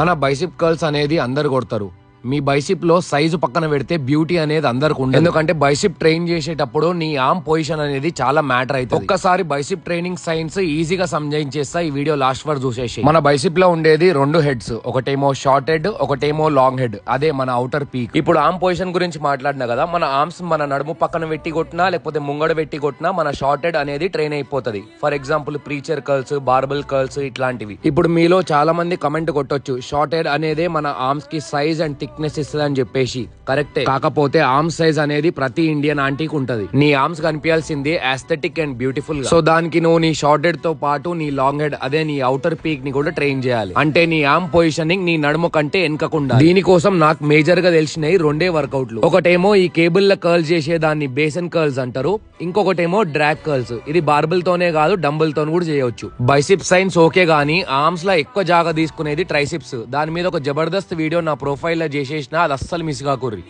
మన బైసిప్ కర్ల్స్ అనేది అందరు కొడతారు. మీ బైసిప్ లో సైజు పక్కన పెడితే బ్యూటీ అనేది అందరికి ఉండదు. ఎందుకంటే బైసిప్ ట్రైన్ చేసేటప్పుడు నీ ఆర్మ్ పొజిషన్ అనేది చాలా మ్యాటర్ అవుతుంది. ఒక్కసారి బైసిప్ ట్రైనింగ్ సైన్స్ ఈజీగా సంజయించేస్తా. ఈ వీడియో లాస్ట్ వరకు చూసేసి. మన బైసిప్ లో ఉండేది 2 హెడ్స్, ఒకటేమో షార్ట్ హెడ్, ఒకటేమో లాంగ్ హెడ్. అదే మన అవుటర్ పీక్. ఇప్పుడు ఆర్మ్ పొజిషన్ గురించి మాట్లాడినా కదా, మన ఆర్మ్స్ మన నడుము పక్కన పెట్టి కొట్టినా లేకపోతే ముంగడ పెట్టి కొట్టినా మన షార్ట్ హెడ్ అనేది ట్రైన్ అయిపోతుంది. For example preacher curls, barbell curls ఇట్లాంటివి. ఇప్పుడు మీలో చాలా మంది కమెంట్ కొట్టొచ్చు, షార్ట్ హెడ్ అనేది మన ఆర్మ్స్ కి సైజ్ అండ్ థిక్నెస్ ఇస్తుంది అని చెప్పేసి. కరెక్టే, కాకపోతే ఆర్మ్ సైజ్ అనేది ప్రతి ఇండియన్ ఆంటీకి ఉంటది. నీ ఆర్మ్స్ కనిపించాల్సింది ఆస్థెటిక్ అండ్ బ్యూటిఫుల్ గా. సో దానికి నువ్వు నీ షార్ట్ హెడ్ తో పాటు నీ లాంగ్ హెడ్, అదే నీ అవుటర్ పీక్ ని కూడా ట్రైన్ చేయాలి. అంటే నీ ఆర్మ్ పొజిషనింగ్ నీ నడుము కంటే వెనకకుండా. దీనికోసం నాకు మేజర్ గా తెలిసినవి 2 వర్కౌట్లు. ఒకటేమో ఈ కేబుల్ ల కర్ల్ చేసే దాన్ని బేసన్ కర్ల్స్ అంటారు. ఇంకొకటేమో డ్రాగ్ కర్ల్స్. ఇది బార్బుల్ తోనే కాదు, డంబుల్ తో కూడా చేయొచ్చు. బైసిప్ సైన్స్ ఓకే గానీ ఆర్మ్స్ లో ఎక్కువ జాగా తీసుకునేది ట్రైసిప్స్. దాని మీద ఒక జబర్దస్త్ వీడియో నా ప్రొఫైల్ లో చేసేసిన, అది అస్సలు మిస్ కాకూర్రి.